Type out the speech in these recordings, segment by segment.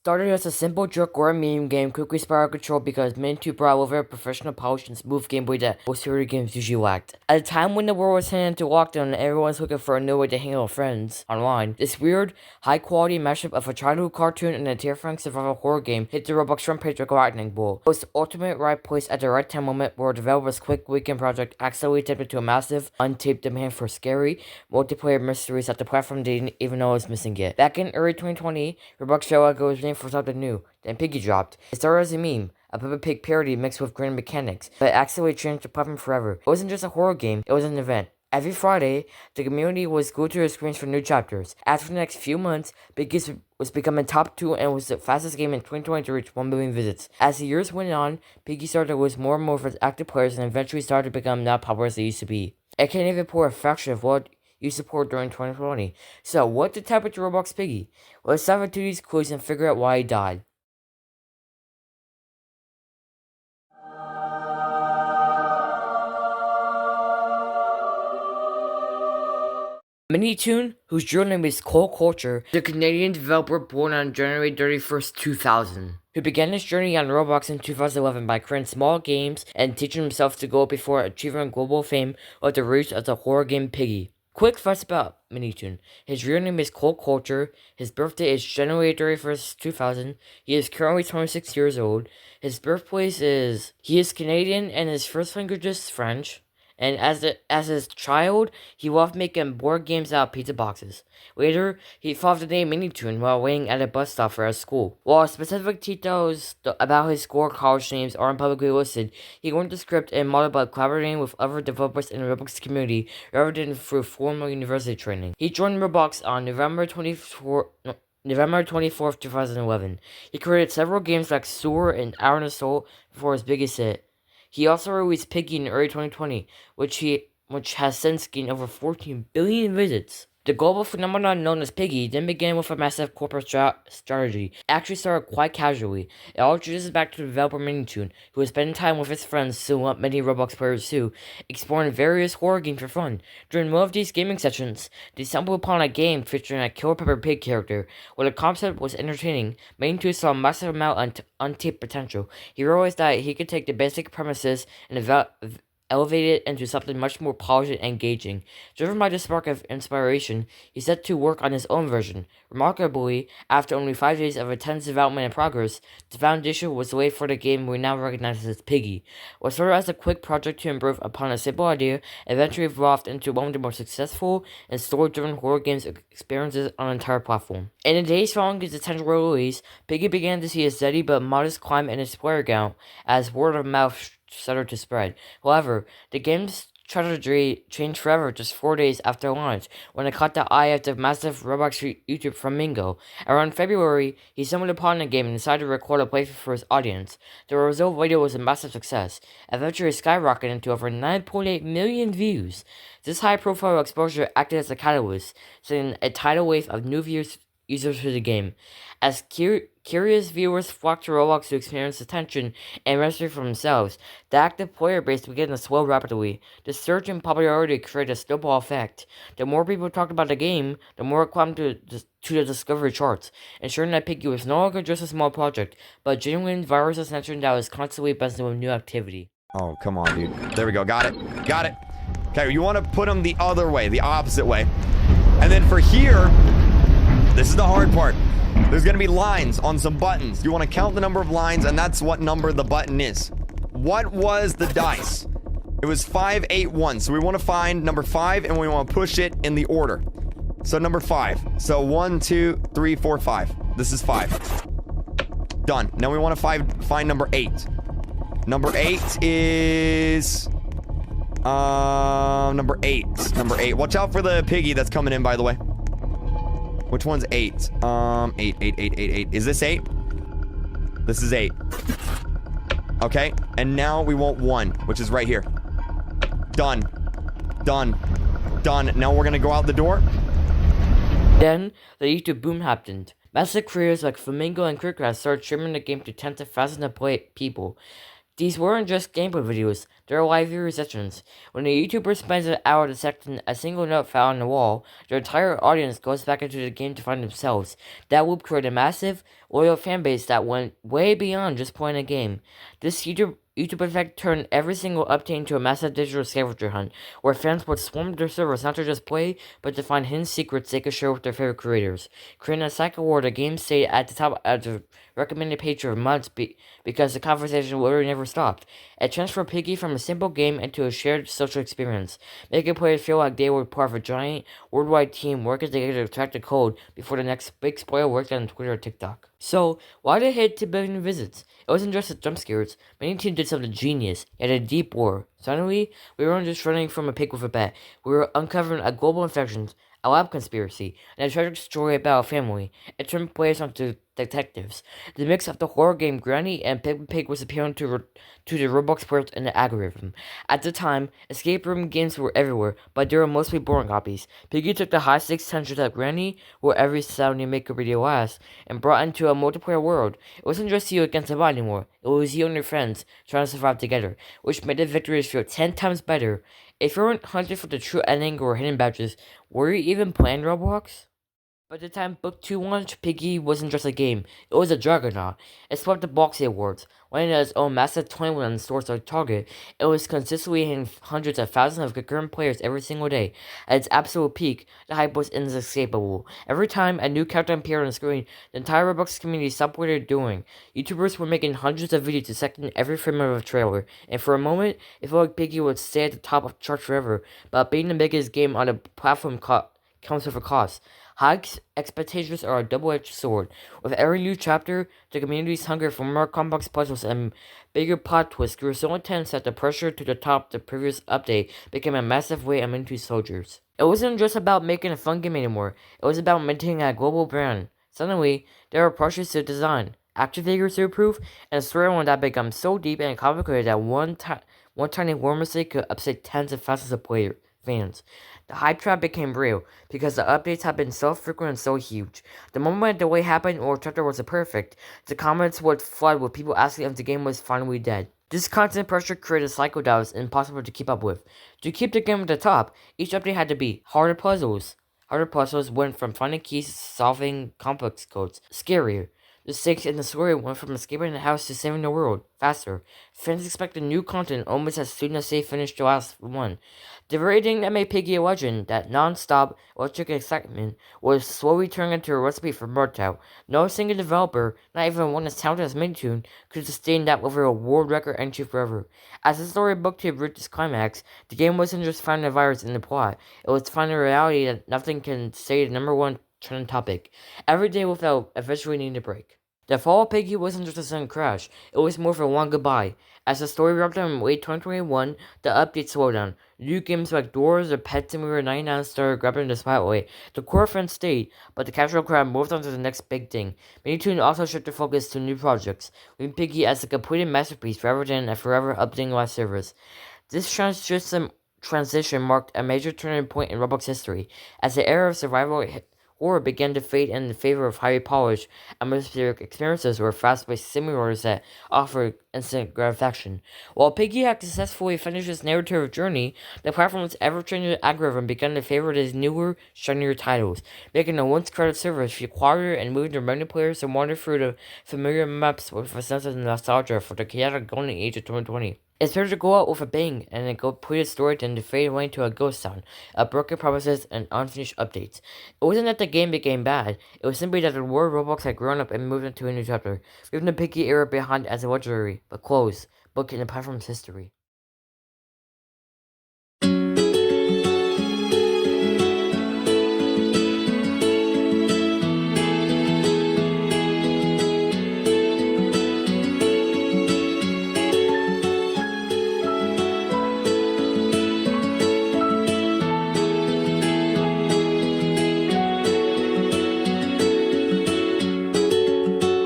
Started as a simple joke or a meme game, quickly spiraled out of control because Mini2 brought over a professional polish and smooth gameplay that most serious games usually lacked. At a time when the world was heading into lockdown and everyone was looking for a new way to hang out with friends online, this weird, high-quality mashup of a childhood cartoon and a terrifying survival horror game hit the Roblox front page like a lightning bolt. It was the ultimate right place at the right time moment where a developer's quick weekend project accidentally tipped into a massive, untaped demand for scary, multiplayer mysteries that the platform didn't even know was missing yet. Back in early 2020, Roblox felt like it was named for something new. Then Piggy dropped. It started as a meme, a Peppa Pig parody mixed with grand mechanics, but it accidentally changed the platform forever. It wasn't just a horror game, it was an event. Every Friday, the community was glued to their screens for new chapters. After the next few months, Piggy was becoming top 2 and was the fastest game in 2020 to reach 1 million visits. As the years went on, Piggy started to lose more and more of its active players and eventually started to become not popular as they used to be. It can't even pour a fraction of what you support during 2020. So, what did happen to Roblox Piggy? Let's dive into these clues and figure out why he died. Minitoon, whose real name is Cole Culture, is a Canadian developer born on January 31st, 2000, who began his journey on Roblox in 2011 by creating small games and teaching himself to go before achieving global fame with the roots of the horror game Piggy. Quick facts about Minitoon. His real name is Cole Culture. His birthday is January 31st, 2000. He is currently 26 years old. His birthplace is... He is Canadian and his first language is French. And as his child, he loved making board games out of pizza boxes. Later, he thought of the name Minitoon while waiting at a bus stop for his school. While specific details about his school or college names aren't publicly listed, he learned the script and model by collaborating with other developers in the Roblox community rather than through formal university training. He joined Roblox on November 24th, 2011. He created several games like Sewer and Iron Assault before his biggest hit. He also released Piggy in early 2020, which has since gained over 14 billion visits. The global phenomenon known as Piggy then began with a massive corporate strategy. It actually started quite casually. It all traces back to the developer Minitoon, who was spending time with his friends, so up many Roblox players too, exploring various horror games for fun. During one of these gaming sessions, they stumbled upon a game featuring a Killer Pepper Pig character. While the concept was entertaining, Minitoon saw a massive amount of untapped potential. He realized that he could take the basic premises and elevate it into something much more polished and engaging. Driven by this spark of inspiration, he set to work on his own version. Remarkably, after only 5 days of intense development and progress, the foundation was laid for the game we now recognize as Piggy. What started as a quick project to improve upon a simple idea eventually evolved into one of the most successful and story-driven horror games experiences on the entire platform. In the days following its potential release, Piggy began to see a steady but modest climb in its player count as word of mouth started to spread. However, the game's trajectory changed forever just 4 days after launch, when it caught the eye of the massive Roblox YouTube Flamingo. Around February, he stumbled upon the game and decided to record a playthrough for his audience. The result video was a massive success, eventually skyrocketing to over 9.8 million views. This high-profile exposure acted as a catalyst, sending a tidal wave of new users to the game. As curious viewers flocked to Roblox to experience the tension and mystery for themselves, the active player base began to swell rapidly. The surge in popularity created a snowball effect. The more people talked about the game, the more it climbed to the discovery charts, ensuring that Piggy was no longer just a small project, but a genuine virus ascension that was constantly buzzing with new activity. Oh, come on, dude. There we go. Got it. Got it. Okay, you want to put them the other way, the opposite way. And then for here, this is the hard part. There's going to be lines on some buttons. You want to count the number of lines, and that's what number the button is. What was the dice? It was 5, 8, 1. So we want to find number 5, and we want to push it in the order. So number 5. So 1, 2, 3, 4, 5. This is 5. Done. Now we want to find number 8. Number 8 is... number 8. Number 8. Watch out for the piggy that's coming in, by the way. Which one's 8? 8, 8, 8, 8, 8. Is this 8? This is 8. Okay, and now we want 1, which is right here. Done. Done. Done. Now we're gonna go out the door. Then, the YouTube boom happened. Massive creators like Flamingo and Cricket started streaming the game to tens of thousands of people. These weren't just gameplay videos, they were live viewer sessions. When a YouTuber spends an hour dissecting a single note found on the wall, their entire audience goes back into the game to find themselves. That loop created a massive, loyal fanbase that went way beyond just playing a game. This YouTube effect turned every single update into a massive digital scavenger hunt, where fans would swarm their servers not to just play, but to find hidden secrets they could share with their favorite creators, creating a cycle where the game stayed at the top of the recommended page for months because the conversation literally never stopped. It transformed Piggy from a simple game into a shared social experience, making players feel like they were part of a giant, worldwide team working together to crack the code before the next big spoiler worked on Twitter or TikTok. So, why did it hit 2 billion visits? It wasn't just the jump scares. Many teams did something genius. It had a deep war. Suddenly, we weren't just running from a pig with a bat. We were uncovering a global infection, a lab conspiracy, and a tragic story about a family. It turned players into detectives. The mix of the horror game Granny and Pig was appealing to the Roblox players in the algorithm. At the time, escape room games were everywhere, but they were mostly boring copies. Piggy took the high-stakes tensions of Granny, where every sound you make a video lasts, and brought into a multiplayer world. It wasn't just you against the bot anymore. It was you and your friends trying to survive together, which made the victories feel 10 times better. If you weren't hunting for the true ending or hidden badges, were you even playing Roblox? By the time Book 2 launched, Piggy wasn't just a game, it was a juggernaut. It swept the Boxy Awards, winning its own massive 21 stores like Target. It was consistently hitting hundreds of thousands of concurrent players every single day. At its absolute peak, the hype was inescapable. Every time a new character appeared on the screen, the entire Roblox community stopped what they were doing. YouTubers were making hundreds of videos dissecting every frame of a trailer, and for a moment, it felt like Piggy would stay at the top of the charts forever, but being the biggest game on the platform comes with a cost. High expectations are a double-edged sword. With every new chapter, the community's hunger for more complex puzzles and bigger plot twists grew so intense that the pressure to the top the previous update became a massive weight on many soldiers. It wasn't just about making a fun game anymore, it was about maintaining a global brand. Suddenly, there were approaches to design, action figures to improve, and a storyline that became so deep and complicated that one tiny war mistake could upset tens of thousands of fans. The hype trap became real because the updates had been so frequent and so huge. The moment a delay happened or a chapter wasn't perfect, the comments would flood with people asking if the game was finally dead. This constant pressure created a cycle that was impossible to keep up with. To keep the game at the top, each update had to be harder puzzles. Harder puzzles went from finding keys to solving complex codes. Scarier. The stakes in the story went from escaping the house to saving the world, faster. Fans expected new content almost as soon as they finished the last one. The very thing that made Piggy a legend, that non-stop electric excitement, was slowly turning into a recipe for burnout. No single developer, not even one as talented as Minitune, could sustain that over a world record entry forever. As the story book to reach its climax, the game wasn't just finding a virus in the plot, it was finding a reality that nothing can stay the number one trending topic, every day without eventually needing a break. The fall of Piggy wasn't just a sudden crash, it was more of a long goodbye. As the story wrapped up in late 2021, the updates slowed down. New games like Doors or Pet Simulator 99 started grabbing the spotlight. The core fans stayed, but the casual crowd moved on to the next big thing. Minitoon also shifted focus to new projects, with Piggy as a completed masterpiece rather than a forever updating live service. This transition marked a major turning point in Roblox history, as the era of survival horror began to fade in favor of highly polished, atmospheric experiences or fast-paced simulators that offered instant gratification. While Piggy had successfully finished its narrative journey, the platform's ever-changing algorithm began to favor its newer, shinier titles, making the once-crowded servers feel quieter and moving their many players to wander through the familiar maps with a sense of nostalgia for the chaotic golden age of 2020. It's better to go out with a bang and a completed story than to fade away into a ghost town of broken promises and unfinished updates. It wasn't that the game became bad, it was simply that the world Roblox had grown up and moved into a new chapter, leaving the Piggy era behind as a legendary, but closed, book in the platform's history.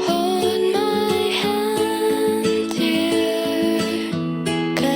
Hold my hand, dear, 'cause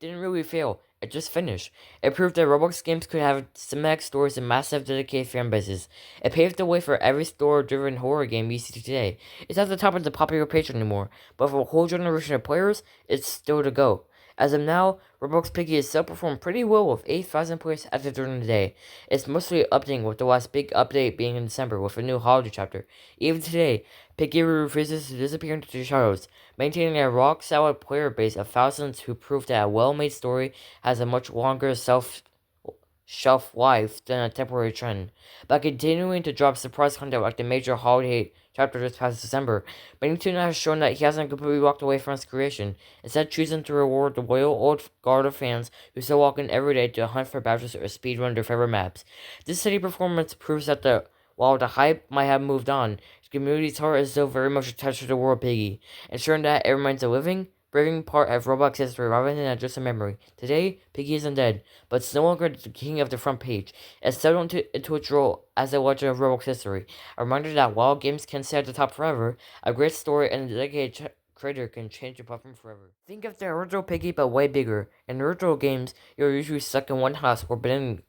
didn't really fail, it just finished. It proved that Roblox games could have cinematic stories and massive dedicated fan bases. It paved the way for every story-driven horror game you see today. It's not the top of the popular page anymore, but for a whole generation of players, it's still to go. As of now, Roblox Piggy has still performed pretty well with 8,000 players active during the day. It's mostly updating, with the last big update being in December with a new holiday chapter. Even today, Piggy refuses to disappear into the shadows, maintaining a rock-solid player base of thousands who prove that a well-made story has a much longer shelf life than a temporary trend. By continuing to drop surprise content like the major holiday chapter this past December, Bennington has shown that he hasn't completely walked away from his creation, instead choosing to reward the loyal old guard of fans who still walk in every day to hunt for badges or speedrun their favorite maps. This steady performance proves that while the hype might have moved on, the community's heart is still very much attached to the world Piggy, ensuring that it remains a living, breathing part of Roblox history rather than just a memory. Today, Piggy isn't dead, but it's no longer the king of the front page. It's settled into its role as a legend of Roblox history, a reminder that while games can stay at the top forever, a great story and a dedicated creator can change the platform forever. Think of the original Piggy, but way bigger. In the original games, you're usually stuck in one house or building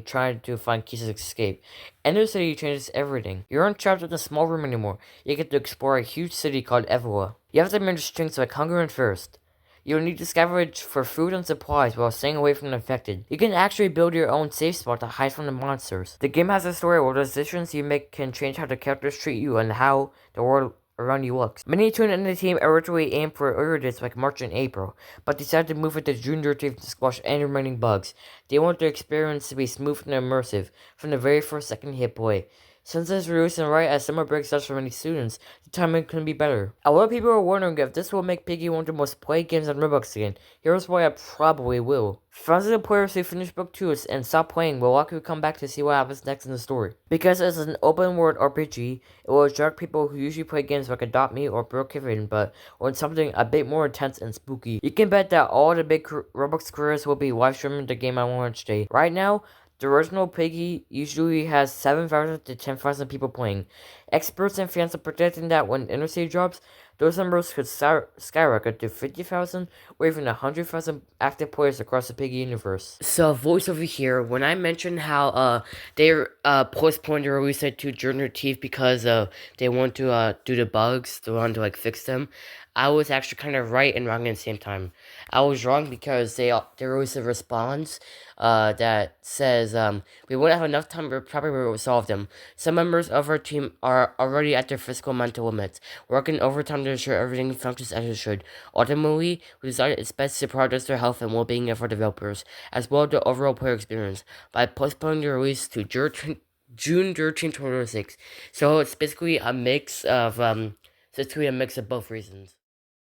trying to find keys to escape. Ender City changes everything. You aren't trapped in a small room anymore. You get to explore a huge city called Evora. You have to manage strengths like hunger and thirst. You will need to scavenge for food and supplies while staying away from the infected. You can actually build your own safe spot to hide from the monsters. The game has a story where the decisions you make can change how the characters treat you and how the world around you looks. Many tuned in the team originally aimed for earlier dates like March and April, but decided to move it to June 13th to squash any remaining bugs. They want the experience to be smooth and immersive from the very first second hit play. Since it's releasing right as summer break starts for many students, the timing couldn't be better. A lot of people are wondering if this will make Piggy one of the most played games on Roblox again. Here's why it probably will. Thousands of players who finish Book 2 and stop playing will likely come back to see what happens next in the story. Because it's an open world RPG, it will attract people who usually play games like Adopt Me or Brookhaven, but want something a bit more intense and spooky. You can bet that all the big Roblox creators will be live streaming the game on launch day. Right now, the original Piggy usually has 7,000 to 10,000 people playing. Experts and fans are predicting that when Interstate drops, those numbers could skyrocket to 50,000 or even 100,000 active players across the Piggy universe. So, voice over here, when I mentioned how they postponed the release date to June 13th because they want to do the bugs, they want to fix them, I was actually kind of right and wrong at the same time. I was wrong because they released a response that says we won't have enough time to properly resolve them. Some members of our team are already at their physical mental limits, working overtime to ensure everything functions as it should. Ultimately, we decided it's best to prioritize their health and well-being of our developers, as well as the overall player experience, by postponing the release to June 13th, 2026. So it's basically a mix of both reasons.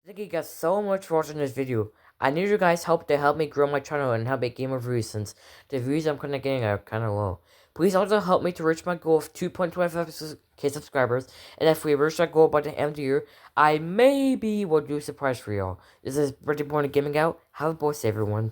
Thank you guys so much for watching this video. I need your guys' help to help me grow my channel and help make game reviews since the views I'm kind of getting are kind of low. Please also help me to reach my goal of 2.25k subscribers, and if we reach that goal by the end of the year, I maybe will do a surprise for y'all. This is Pretty Point Gaming Out. Have a blessed day, everyone.